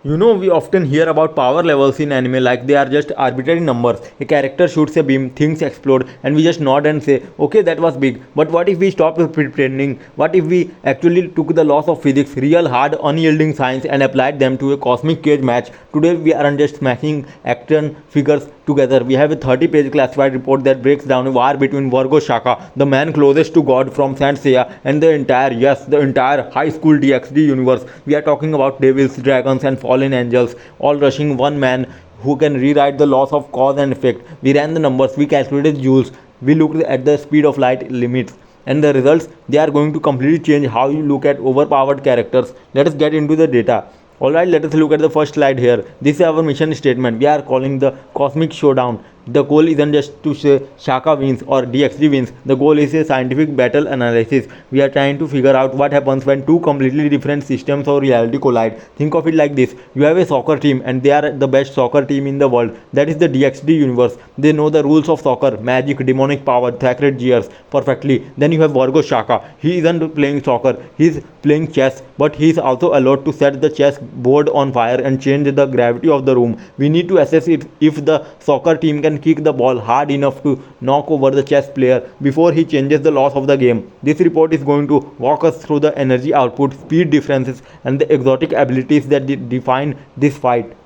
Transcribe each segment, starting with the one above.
You know, we often hear about power levels in anime like they are just arbitrary numbers. A character shoots a beam, things explode, and we just nod and say, okay, that was big. But what if we stopped pretending? What if we actually took the laws of physics, real hard, unyielding science, and applied them to a cosmic cage match? Today, we aren't just smashing action figures together. We have a 30-page classified report that breaks down a war between Virgo Shaka, the man closest to God from Saint Seiya, and the entire High School DxD universe. We are talking about devils, dragons, and fallen angels, all rushing one man who can rewrite the laws of cause and effect. We ran the numbers, we calculated joules, we looked at the speed of light limits, and the results, they are going to completely change how you look at overpowered characters. Let us get into the data. Alright, let us look at the first slide here. This is our mission statement. We are calling the Cosmic Showdown. The goal isn't just to say Shaka wins or DxD wins. The goal is a scientific battle analysis. We are trying to figure out what happens when two completely different systems of reality collide. Think of it like this. You have a soccer team and they are the best soccer team in the world. That is the DxD universe. They know the rules of soccer, magic, demonic power, sacred gears perfectly. Then you have Virgo Shaka. He isn't playing soccer. He is playing chess, but he is also allowed to set the chess board on fire and change the gravity of the room. We need to assess if the soccer team can kick the ball hard enough to knock over the chess player before he changes the laws of the game. This report is going to walk us through the energy output, speed differences, and the exotic abilities that define this fight.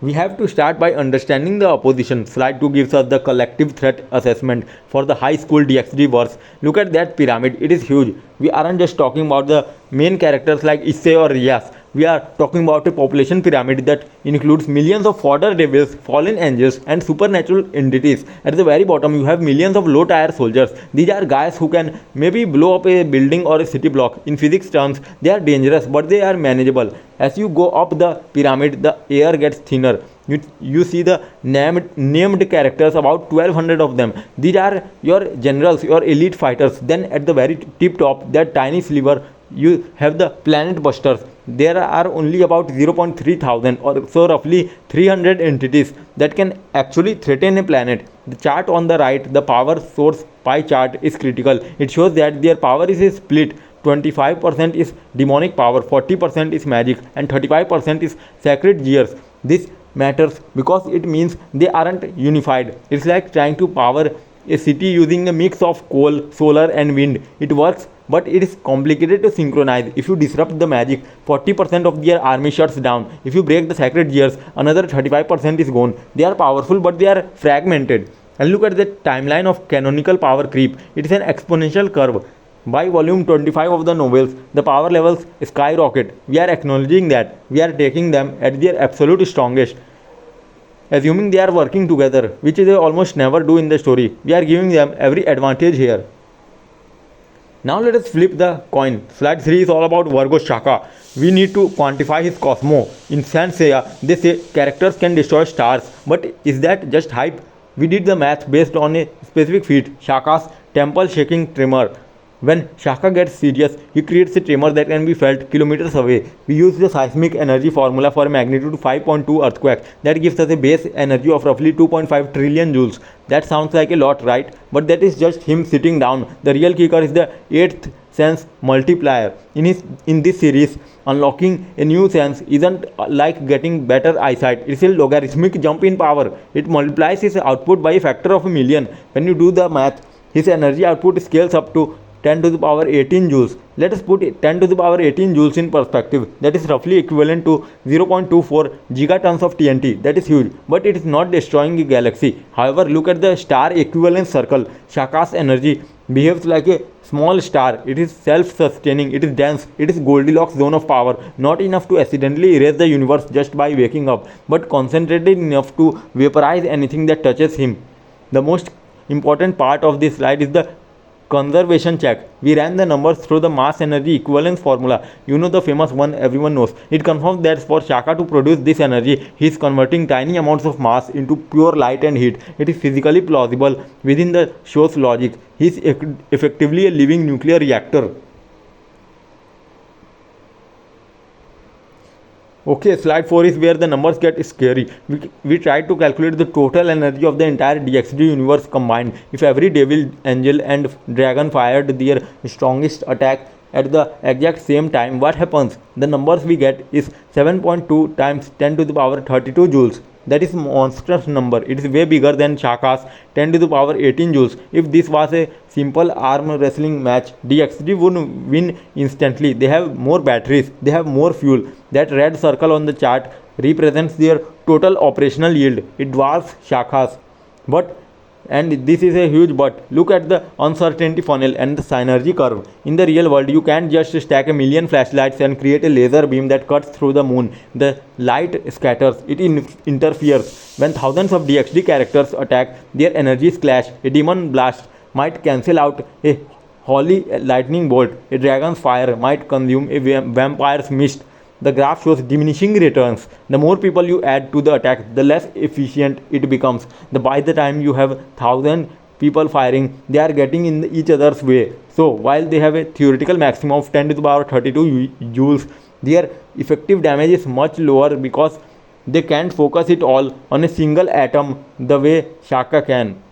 We have to start by understanding the opposition. Slide 2 gives us the collective threat assessment for the High School DxD Verse. Look at that pyramid, it is huge. We aren't just talking about the main characters like Issei or Rias. We are talking about a population pyramid that includes millions of fodder devils, fallen angels, and supernatural entities. At the very bottom, you have millions of low-tier soldiers. These are guys who can maybe blow up a building or a city block. In physics terms, they are dangerous, but they are manageable. As you go up the pyramid, the air gets thinner. You see the named characters, about 1200 of them. These are your generals, your elite fighters. Then at the very tip top, that tiny sliver, you have the planet busters. There are only about 0.3 thousand or so, roughly 300 entities that can actually threaten a planet. The chart on the right, the power source pie chart, is critical. It shows that their power is a split. 25% is demonic power, 40% is magic, and 35% is sacred gears. This matters because it means they aren't unified. It's like trying to power a city using a mix of coal, solar, and wind. It works, but it is complicated to synchronize. If you disrupt the magic, 40% of their army shuts down. If you break the sacred gears, another 35% is gone. They are powerful, but they are fragmented. And look at the timeline of canonical power creep. It is an exponential curve. By volume 25 of the novels, the power levels skyrocket. We are acknowledging that. We are taking them at their absolute strongest, assuming they are working together, which they almost never do in the story. We are giving them every advantage here. Now let us flip the coin. Slide 3 is all about Virgo Shaka. We need to quantify his cosmo. In Saint Seiya, they say characters can destroy stars. But is that just hype? We did the math based on a specific feat, Shaka's temple shaking tremor. When Shaka gets serious, he creates a tremor that can be felt kilometers away. We use the seismic energy formula for a magnitude 5.2 earthquake. That gives us a base energy of roughly 2.5 trillion joules. That sounds like a lot, right? But that is just him sitting down. The real kicker is the 8th sense multiplier. In this series, unlocking a new sense isn't like getting better eyesight. It's a logarithmic jump in power. It multiplies his output by a factor of a million. When you do the math, his energy output scales up to 10 to the power 18 joules. Let us put 10 to the power 18 joules in perspective. That is roughly equivalent to 0.24 gigatons of TNT. That is huge, but it is not destroying a galaxy. However, look at the star equivalence circle. Shaka's energy behaves like a small star. It is self-sustaining, it is dense, it is Goldilocks zone of power. Not enough to accidentally erase the universe just by waking up, but concentrated enough to vaporize anything that touches him. The most important part of this slide is the conservation check. We ran the numbers through the mass energy equivalence formula. You know, the famous one everyone knows. It confirms that for Shaka to produce this energy, he is converting tiny amounts of mass into pure light and heat. It is physically plausible within the show's logic. He is effectively a living nuclear reactor. Okay, slide 4 is where the numbers get scary. We tried to calculate the total energy of the entire DxD universe combined. If every devil, angel, and dragon fired their strongest attack at the exact same time, what happens? The numbers we get is 7.2 times 10 to the power 32 joules. That is monstrous number. It is way bigger than Shaka's 10 to the power 18 joules. If this was a simple arm wrestling match, DxD would win instantly. They have more batteries, they have more fuel. That red circle on the chart represents their total operational yield. It dwarfs Shaka's. But, and this is a huge but, look at the uncertainty funnel and the synergy curve. In the real world, you can't just stack a million flashlights and create a laser beam that cuts through the moon. The light scatters, it interferes. When thousands of DxD characters attack, their energies clash. A demon blast might cancel out a holy lightning bolt. A dragon's fire might consume a vampire's mist. The graph shows diminishing returns. The more people you add to the attack, the less efficient it becomes. By the time you have 1,000 people firing, they are getting in each other's way. So while they have a theoretical maximum of 10 to the power 32 joules, their effective damage is much lower because they can't focus it all on a single atom the way Shaka can.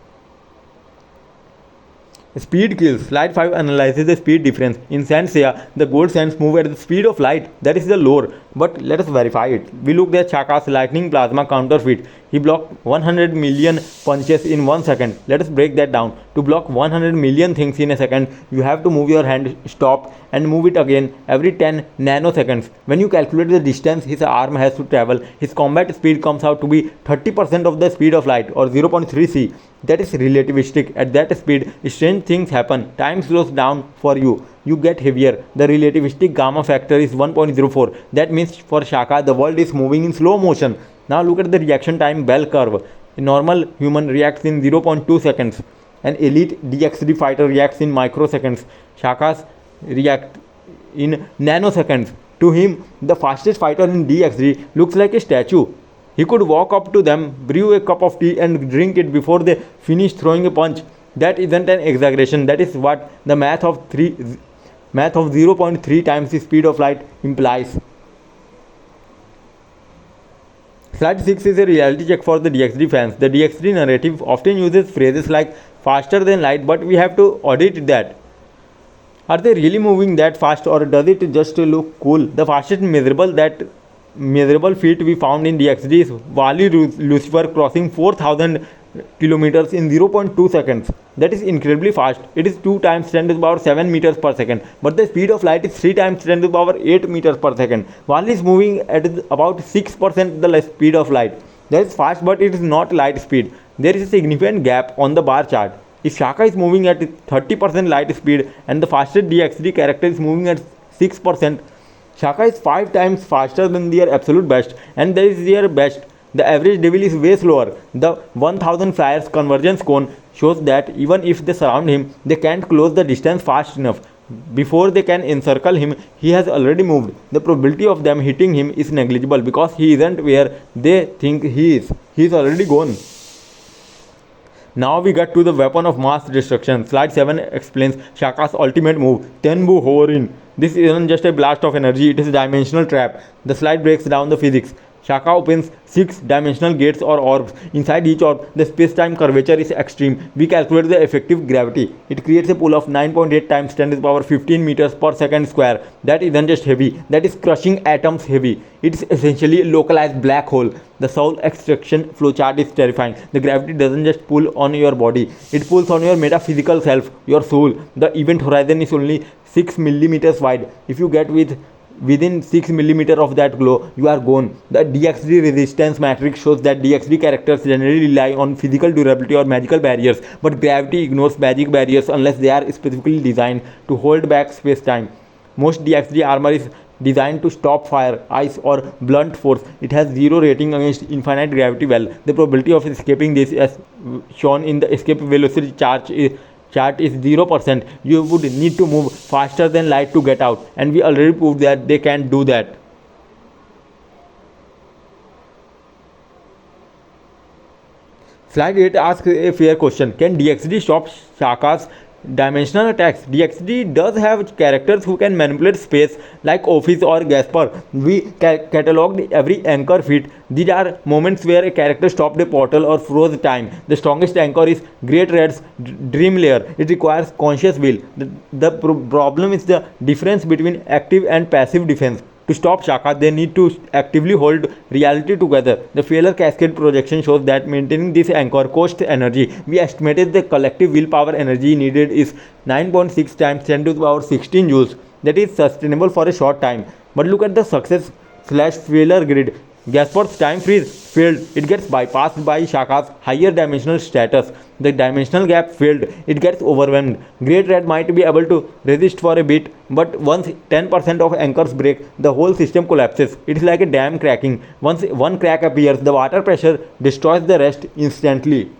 Speed kills. Slide 5 analyzes the speed difference. In Saint Seiya, the gold sands move at the speed of light. That is the lore. But let us verify it. We looked at Shaka's lightning plasma counterfeit. He blocked 100 million punches in 1 second. Let us break that down. To block 100 million things in a second, you have to move your hand, stop, and move it again every 10 nanoseconds. When you calculate the distance his arm has to travel, his combat speed comes out to be 30% of the speed of light, or 0.3 c. That is relativistic. At that speed, strange things happen. Time slows down for you. You get heavier. The relativistic gamma factor is 1.04. That means for Shaka, the world is moving in slow motion. Now look at the reaction time bell curve. A normal human reacts in 0.2 seconds. An elite DxD fighter reacts in microseconds. Shaka's react in nanoseconds. To him, the fastest fighter in DxD looks like a statue. He could walk up to them, brew a cup of tea and drink it before they finish throwing a punch. That isn't an exaggeration. That is what the math of 0.3 times the speed of light implies. Slide 6 is a reality check for the DxD fans. The DxD narrative often uses phrases like faster than light, but we have to audit that. Are they really moving that fast, or does it just look cool? The fastest measurable feat we found in DxD is Wally Lucifer crossing 4,000 kilometers in 0.2 seconds. That is incredibly fast. It is 2 times 10 to the power 7 meters per second. But the speed of light is 3 times 10 to the power 8 meters per second. Wally is moving at about 6% the speed of light. That is fast, but it is not light speed. There is a significant gap on the bar chart. If Shaka is moving at 30% light speed and the fastest DxD character is moving at 6%, Shaka is 5 times faster than their absolute best, and that is their best. The average devil is way slower. The 1000 flyers convergence cone shows that even if they surround him, they can't close the distance fast enough. Before they can encircle him, he has already moved. The probability of them hitting him is negligible because he isn't where they think he is. He is already gone. Now we get to the weapon of mass destruction. Slide 7 explains Shaka's ultimate move, Tenbu Horin. This isn't just a blast of energy, it is a dimensional trap. The slide breaks down the physics. Shaka opens 6 dimensional gates or orbs. Inside each orb, the space-time curvature is extreme. We calculate the effective gravity. It creates a pull of 9.8 times 10 to the power 15 meters per second square. That isn't just heavy, that is crushing atoms heavy. It's essentially a localized black hole. The soul extraction flowchart is terrifying. The gravity doesn't just pull on your body, it pulls on your metaphysical self, your soul. The event horizon is only 6 millimeters wide. If you get within 6 millimeters of that glow, you are gone. The DxD resistance matrix shows that DxD characters generally rely on physical durability or magical barriers, but gravity ignores magic barriers unless they are specifically designed to hold back space-time. Most DxD armor is designed to stop fire, ice, or blunt force. It has 0 rating against infinite gravity well. The probability of escaping this, as shown in the escape velocity chart, is 0%. You would need to move faster than light to get out, and we already proved that they can't do that. Slide 8 asks a fair question. Can DxD stop Shaka's dimensional attacks. DxD does have characters who can manipulate space like Office or Gasper. We cataloged every anchor feat. These are moments where a character stopped a portal or froze time. The strongest anchor is Great Red's Dream Layer. It requires conscious will. The problem is the difference between active and passive defense. To stop Shaka, they need to actively hold reality together. The failure cascade projection shows that maintaining this anchor costs energy. We estimated the collective willpower energy needed is 9.6 times 10 to the power 16 joules. That is sustainable for a short time. But look at the success slash failure grid. Gasper's time freeze failed. It gets bypassed by Shaka's higher dimensional status. The dimensional gap failed. It gets overwhelmed. Great Red might be able to resist for a bit, but once 10% of anchors break, the whole system collapses. It is like a dam cracking. Once one crack appears, the water pressure destroys the rest instantly.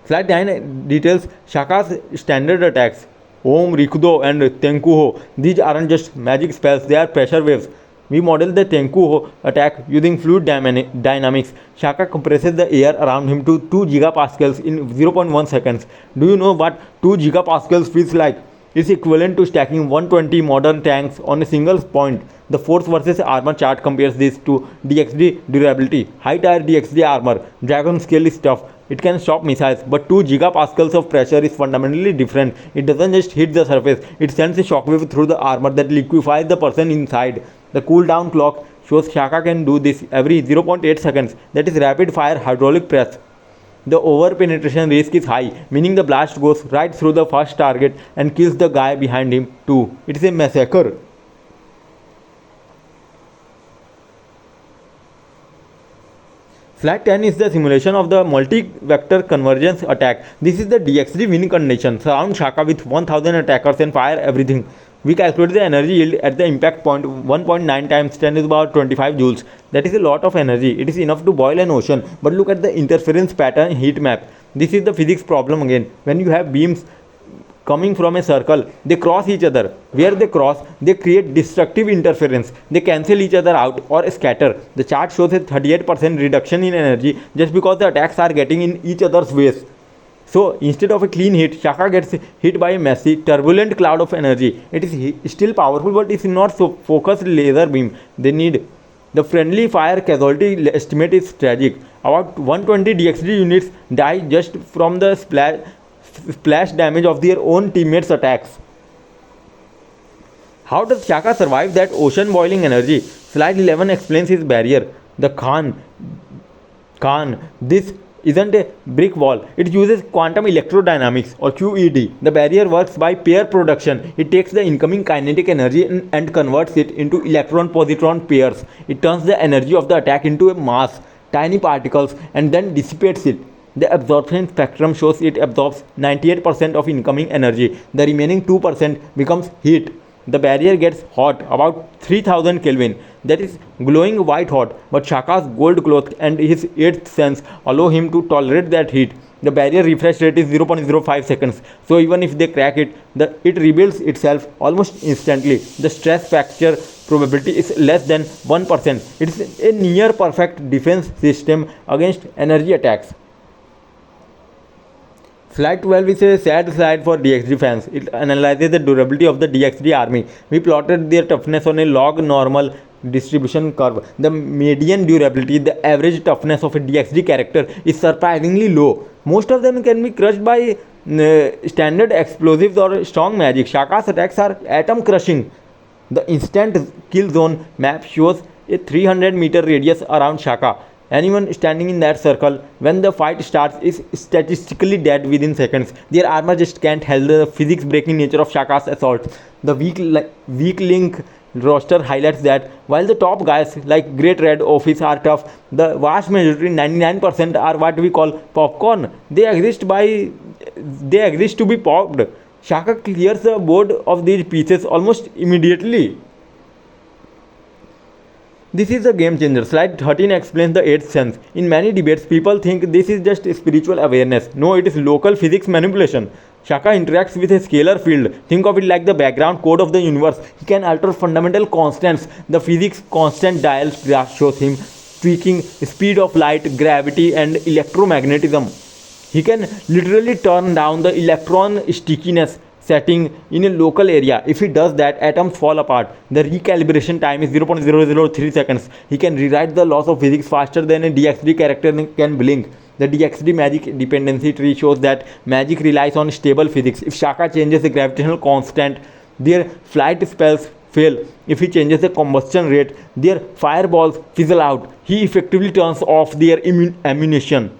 Slide 9 details Shaka's standard attacks. Om, Rikudo and Tenku. These aren't just magic spells, they are pressure waves. We model the Tenku attack using fluid dynamics. Shaka compresses the air around him to 2 gigapascals in 0.1 seconds. Do you know what 2 gigapascals feels like? It's equivalent to stacking 120 modern tanks on a single point. The force versus armor chart compares this to DxD durability. High tier DxD armor, Dragon scale is tough. It can stop missiles, but 2 gigapascals of pressure is fundamentally different. It doesn't just hit the surface, it sends a shockwave through the armor that liquefies the person inside. The cooldown clock shows Shaka can do this every 0.8 seconds. That is rapid fire hydraulic press. The over penetration risk is high, meaning the blast goes right through the first target and kills the guy behind him too. It is a massacre. Slide 10 is the simulation of the multi-vector convergence attack. This is the DxD win condition. Surround Shaka with 1000 attackers and fire everything. We calculate the energy yield at the impact point 1.9 times 10 is about 25 joules. That is a lot of energy. It is enough to boil an ocean. But look at the interference pattern heat map. This is the physics problem again. When you have beams coming from a circle, they cross each other. Where they cross, they create destructive interference. They cancel each other out or scatter. The chart shows a 38% reduction in energy just because the attacks are getting in each other's ways. So instead of a clean hit, Shaka gets hit by a messy, turbulent cloud of energy. It is still powerful, but it's not so focused laser beam they need. The friendly fire casualty estimate is tragic. About 120 DxD units die just from the splash damage of their own teammates' attacks. How does Shaka survive that ocean boiling energy? Slide 11 explains his barrier. The Khan. This isn't a brick wall. It uses quantum electrodynamics or QED. The barrier works by pair production. It takes the incoming kinetic energy and converts it into electron-positron pairs. It turns the energy of the attack into a mass, tiny particles, and then dissipates it. The absorption spectrum shows it absorbs 98% of incoming energy. The remaining 2% becomes heat. The barrier gets hot, about 3000 Kelvin. That is glowing white hot, but Shaka's gold cloth and his 8th sense allow him to tolerate that heat. The barrier refresh rate is 0.05 seconds, so even if they crack it, it rebuilds itself almost instantly. The stress fracture probability is less than 1%. It is a near perfect defense system against energy attacks. Slide 12 is a sad slide for DxD fans. It analyzes the durability of the DxD army. We plotted their toughness on a log normal distribution curve. The median durability, the average toughness of a DxD character, is surprisingly low. Most of them can be crushed by standard explosives or strong magic. Shaka's attacks are atom crushing. The instant kill zone map shows a 300-meter radius around Shaka. Anyone standing in that circle when the fight starts is statistically dead within seconds. Their armor just can't handle the physics breaking nature of Shaka's assault. The weak link roster highlights that while the top guys like Great Red Office are tough, the vast majority 99% are what we call popcorn. They exist to be popped. Shaka clears the board of these pieces almost immediately. This is a game changer. Slide 13 explains the 8th sense. In many debates, people think this is just spiritual awareness. No, it is local physics manipulation. Shaka interacts with a scalar field. Think of it like the background code of the universe. He can alter fundamental constants. The physics constant dial graph shows him tweaking speed of light, gravity, and electromagnetism. He can literally turn down the electron stickiness setting in a local area. If he does that, atoms fall apart. The recalibration time is 0.003 seconds. He can rewrite the laws of physics faster than a DxD character can blink. The DxD magic dependency tree shows that magic relies on stable physics. If Shaka changes the gravitational constant, their flight spells fail. If he changes the combustion rate, their fireballs fizzle out. He effectively turns off their ammunition.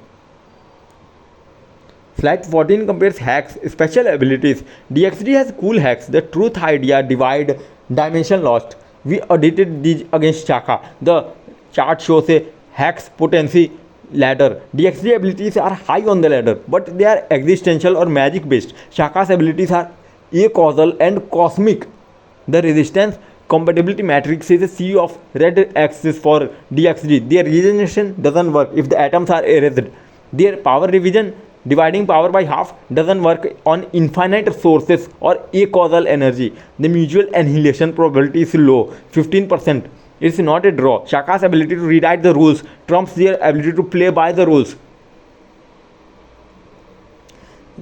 Slide 14 compares hacks, special abilities. DxD has cool hacks. The truth idea, divide, dimension lost. We audited these against Shaka. The chart shows a hacks potency ladder. DxD abilities are high on the ladder, but they are existential or magic based. Shaka's abilities are acausal and cosmic. The resistance compatibility matrix is a sea of red axis for DxD. Their regeneration doesn't work if the atoms are erased. Their power revision, dividing power by half, doesn't work on infinite sources or acausal energy. The mutual annihilation probability is low, 15%. It's not a draw. Shaka's ability to rewrite the rules trumps their ability to play by the rules.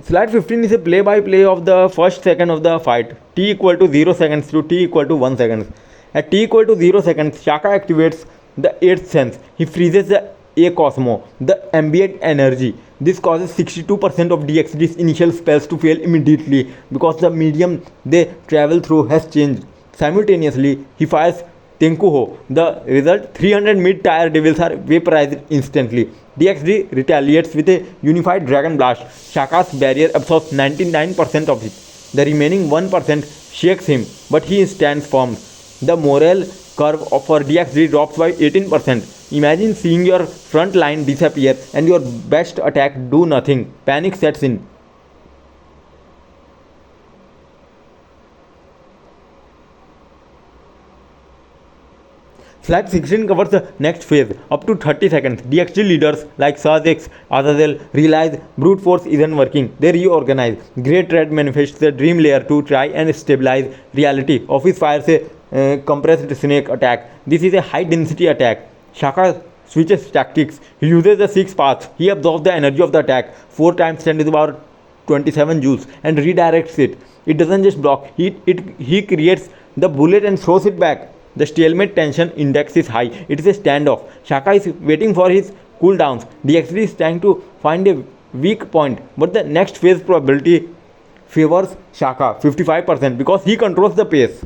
Slide 15 is a play-by-play of the first second of the fight. T equal to 0 seconds to T equal to 1 second. At T equal to 0 seconds, Shaka activates the 8th sense. He freezes the A Cosmo, the ambient energy. This causes 62% of DxD's initial spells to fail immediately because the medium they travel through has changed. Simultaneously, he fires Tenku. The result, 300 mid-tier devils are vaporized instantly. DxD retaliates with a unified dragon blast. Shaka's barrier absorbs 99% of it. The remaining 1% shakes him, but he stands firm. The morale curve for DxD drops by 18%. Imagine seeing your front line disappear and your best attack do nothing. Panic sets in. Slide 16 covers the next phase, up to 30 seconds. DxD leaders like Sazex, Azazel realize brute force isn't working. They reorganize. Great Red manifests the dream layer to try and stabilize reality. Office fires a compressed snake attack. This is a high density attack. Shaka switches tactics. He uses the 6 paths. He absorbs the energy of the attack. 4 times 10 is about 27 joules and redirects it. It doesn't just block. He creates the bullet and throws it back. The stalemate tension index is high. It is a standoff. Shaka is waiting for his cooldowns. DxD is trying to find a weak point, but the next phase probability favors Shaka 55% because he controls the pace.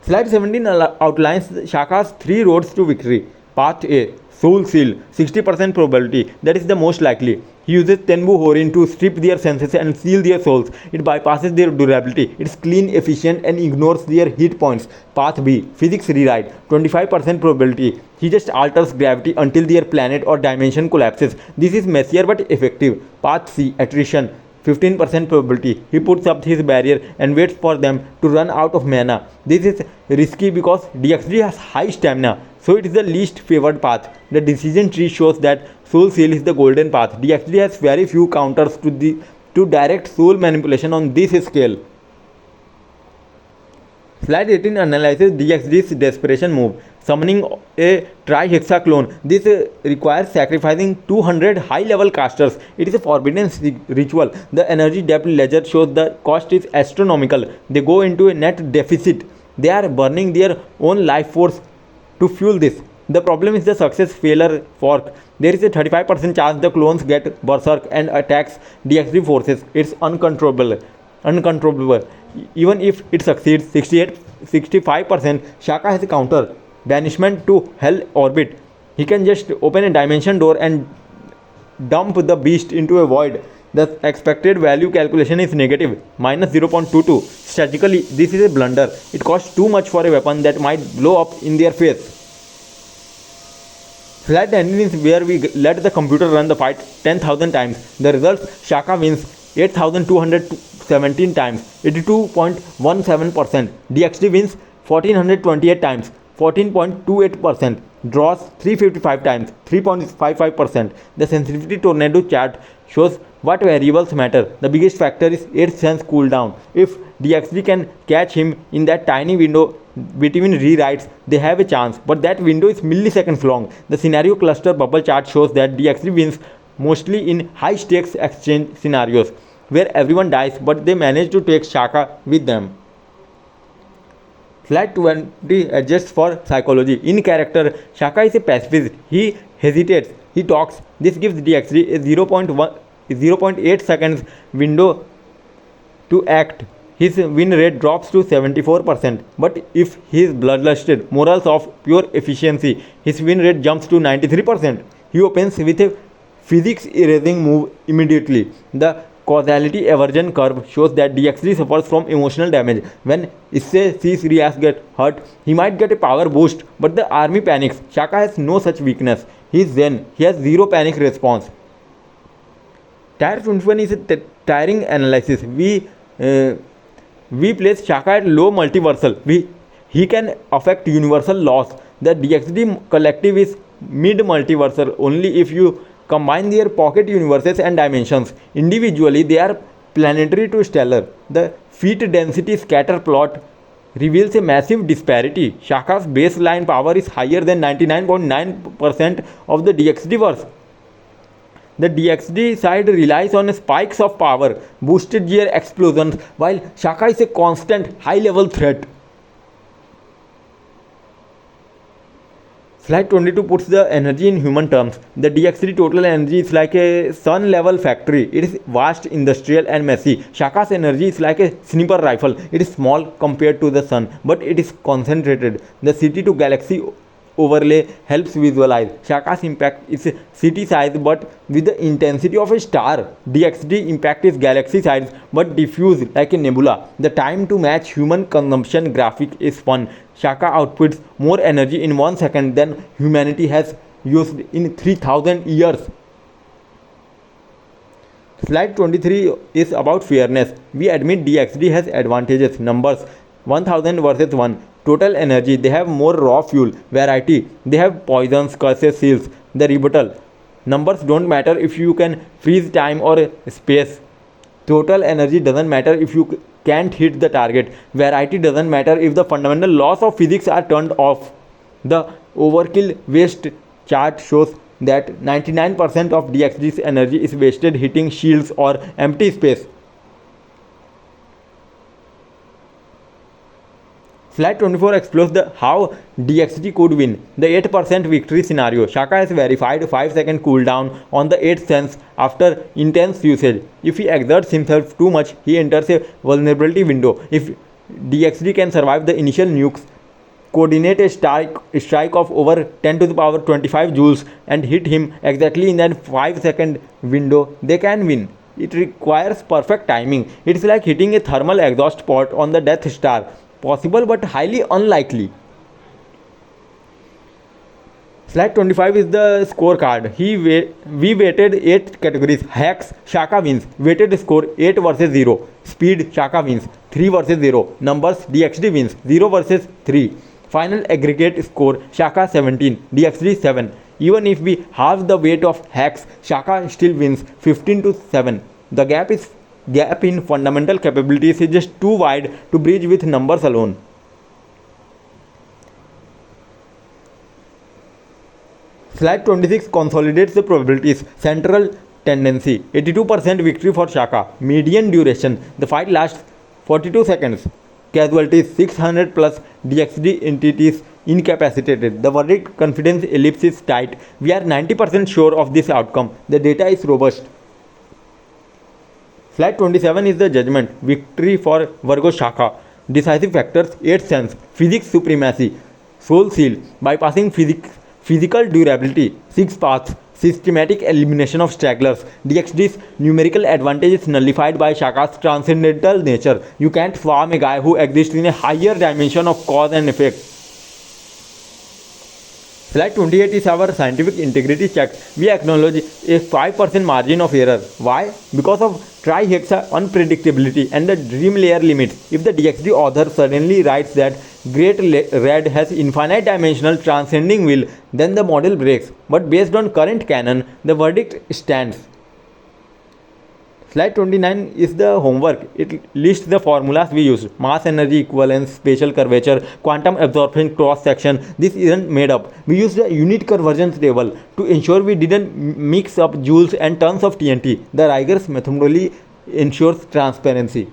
Slide 17 outlines Shaka's 3 roads to victory. Path A, Soul Seal, 60% probability. That is the most likely. He uses Tenbu Horin to strip their senses and seal their souls. It bypasses their durability. It's clean, efficient, and ignores their hit points. Path B, Physics Rewrite, 25% probability. He just alters gravity until their planet or dimension collapses. This is messier but effective. Path C, Attrition, 15% probability. He puts up his barrier and waits for them to run out of mana. This is risky because DxD has high stamina, so it is the least favored path. The decision tree shows that Soul Seal is the golden path. DxD has very few counters to direct soul manipulation on this scale. Slide 18 analyzes DxD's desperation move, summoning a tri-hexaclone. This requires sacrificing 200 high-level casters. It is a forbidden ritual. The energy depth ledger shows the cost is astronomical. They go into a net deficit. They are burning their own life force to fuel this. The problem is the success-failure fork. There is a 35% chance the clones get berserk and attacks DxD forces. It's uncontrollable. Even if it succeeds, 65% Shaka has a counter. Banishment to Hell Orbit. He can just open a dimension door and dump the beast into a void. The expected value calculation is negative, minus 0.22. Strategically, this is a blunder. It costs too much for a weapon that might blow up in their face. Slide 19 is where we let the computer run the fight 10,000 times. The result, Shaka wins 8,217 times, 82.17%. DxD wins 1,428 times, 14.28%. Draws 355 times, 3.55%. The sensitivity tornado chart shows what variables matter. The biggest factor is 8 sense cooldown. If DxD can catch him in that tiny window, between rewrites, they have a chance, but that window is milliseconds long. The scenario cluster bubble chart shows that DxD wins mostly in high stakes exchange scenarios where everyone dies, but they manage to take Shaka with them. Slide 20 adjusts for psychology. In character, Shaka is a pacifist. He hesitates, he talks. This gives DxD a 0.8 seconds window to act. His win rate drops to 74%. But if he is bloodlusted, morals of pure efficiency, his win rate jumps to 93%. He opens with a physics erasing move immediately. The causality aversion curve shows that DxD suffers from emotional damage. When Isse sees Rias get hurt, he might get a power boost, but the army panics. Shaka has no such weakness. He is Zen. He has zero panic response. Tier 21 is a tiring analysis. We place Shaka at low multiversal. He can affect universal laws. The DxD collective is mid multiversal only if you combine their pocket universes and dimensions. Individually, they are planetary to stellar. The feat density scatter plot reveals a massive disparity. Shaka's baseline power is higher than 99.9% of the DxD verse. The DxD side relies on spikes of power, boosted gear explosions, while Shaka is a constant high-level threat. Slide 22 puts the energy in human terms. The DxD total energy is like a sun-level factory. It is vast, industrial and messy. Shaka's energy is like a sniper rifle. It is small compared to the sun, but it is concentrated. The city to galaxy overlay helps visualize. Shaka's impact is city size but with the intensity of a star. DxD impact is galaxy size but diffuse like a nebula. The time to match human consumption graphic is fun. Shaka outputs more energy in 1 second than humanity has used in 3000 years. Slide 23 is about fairness. We admit DxD has advantages. Numbers 1000 versus 1. Total energy, they have more raw fuel. Variety, they have poisons, curses, seals. The rebuttal, numbers don't matter if you can freeze time or space. Total energy doesn't matter if you can't hit the target. Variety doesn't matter if the fundamental laws of physics are turned off. The overkill waste chart shows that 99% of DxD's energy is wasted hitting shields or empty space. Slide 24 explores how DxD could win. The 8% victory scenario. Shaka has verified 5-second cooldown on the 8th sense after intense usage. If he exerts himself too much, he enters a vulnerability window. If DxD can survive the initial nukes, coordinate a strike of over 10 to the power 25 joules and hit him exactly in that 5-second window, they can win. It requires perfect timing. It's like hitting a thermal exhaust pot on the Death Star. Possible but highly unlikely. Slide 25 is the scorecard. We weighted 8 categories. Hacks, Shaka wins. Weighted score 8 versus 0. Speed, Shaka wins. 3 versus 0. Numbers, DxD wins. 0 versus 3. Final aggregate score, Shaka 17. DxD 7. Even if we halve the weight of hacks, Shaka still wins 15 to 7. The gap in fundamental capabilities is just too wide to bridge with numbers alone. Slide 26 consolidates the probabilities. Central tendency, 82% victory for Shaka. Median duration, the fight lasts 42 seconds. Casualties, 600 plus. DxD entities incapacitated. The verdict confidence ellipse is tight. We are 90% sure of this outcome. The data is robust. Slide 27 is the judgment. Victory for Virgo Shaka. Decisive factors, 8 sense. Physics supremacy. Soul seal. Bypassing physical durability. 6 paths. Systematic elimination of stragglers. DxD's numerical advantage is nullified by Shaka's transcendental nature. You can't farm a guy who exists in a higher dimension of cause and effect. Slide 28 is our scientific integrity check. We acknowledge a 5% margin of error. Why? Because of trihexa unpredictability and the dream layer limits. If the DxD author suddenly writes that Great Red has infinite dimensional transcending will, then the model breaks. But based on current canon, the verdict stands. Slide 29 is the homework. It lists the formulas we use: mass energy equivalence, spatial curvature, quantum absorption cross section. This isn't made up. We used a unit conversion table to ensure we didn't mix up joules and tons of TNT. The rigorous methodology ensures transparency.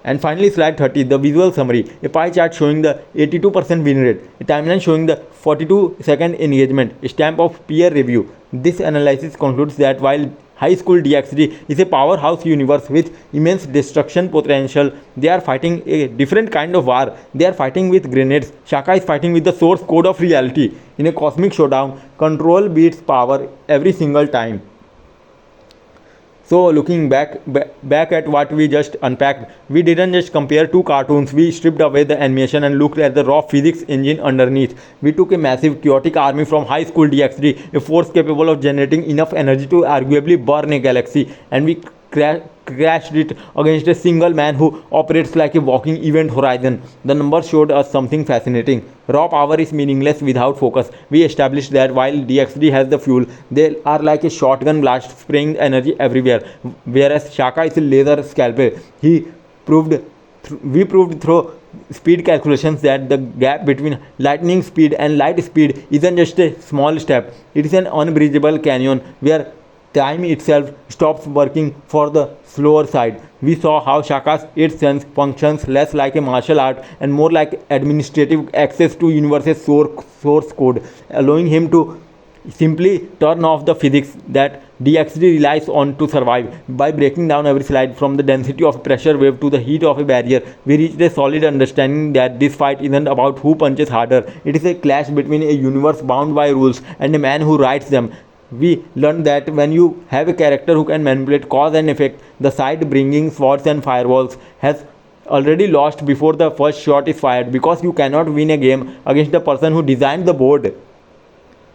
And finally, slide 30, the visual summary. A pie chart showing the 82% win rate, a timeline showing the 42-second engagement, a stamp of peer review. This analysis concludes that while High School DxD is a powerhouse universe with immense destruction potential, they are fighting a different kind of war. They are fighting with grenades. Shaka is fighting with the source code of reality. In a cosmic showdown, control beats power every single time. So looking back at what we just unpacked, we didn't just compare two cartoons. We stripped away the animation and looked at the raw physics engine underneath. We took a massive chaotic army from High School DxD, a force capable of generating enough energy to arguably burn a galaxy, and we crashed it against a single man who operates like a walking event horizon. The numbers showed us something fascinating. Raw power is meaningless without focus. We established that while DxD has the fuel, they are like a shotgun blast spraying energy everywhere, whereas Shaka is a laser scalpel. We proved through speed calculations that the gap between lightning speed and light speed isn't just a small step. It is an unbridgeable canyon where time itself stops working for the slower side. We saw how Shaka's 8th sense functions less like a martial art and more like administrative access to universe's source code, allowing him to simply turn off the physics that DxD relies on to survive. By breaking down every slide, from the density of a pressure wave to the heat of a barrier, we reached a solid understanding that this fight isn't about who punches harder. It is a clash between a universe bound by rules and a man who writes them. We learned that when you have a character who can manipulate cause and effect, the side bringing swords and firewalls has already lost before the first shot is fired, because you cannot win a game against the person who designed the board.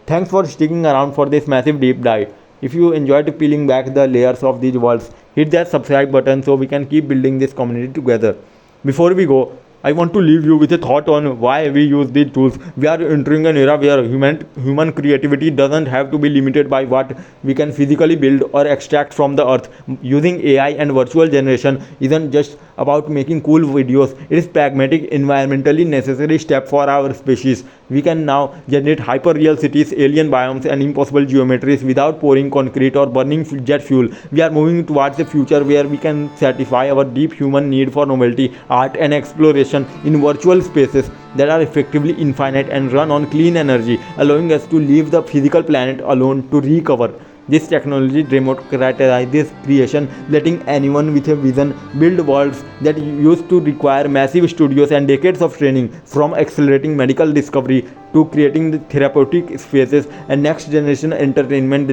Thanks for sticking around for this massive deep dive. If you enjoyed peeling back the layers of these worlds, hit that subscribe button so we can keep building this community together. Before we go, I want to leave you with a thought on why we use these tools. We are entering an era where human creativity doesn't have to be limited by what we can physically build or extract from the earth. Using AI and virtual generation isn't just about making cool videos. It is pragmatic, environmentally necessary step for our species. We can now generate hyper-real cities, alien biomes, and impossible geometries without pouring concrete or burning jet fuel. We are moving towards a future where we can satisfy our deep human need for novelty, art, and exploration in virtual spaces that are effectively infinite and run on clean energy, allowing us to leave the physical planet alone to recover. This technology democratizes creation, letting anyone with a vision build worlds that used to require massive studios and decades of training, from accelerating medical discovery to creating the therapeutic spaces and next generation entertainment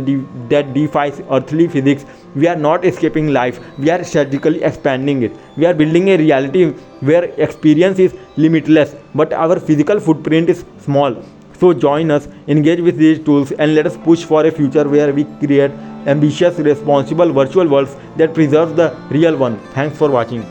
that defies earthly physics. We are not escaping life, we are strategically expanding it. We are building a reality where experience is limitless, but our physical footprint is small. So join us, engage with these tools, and let us push for a future where we create ambitious, responsible virtual worlds that preserve the real one. Thanks for watching.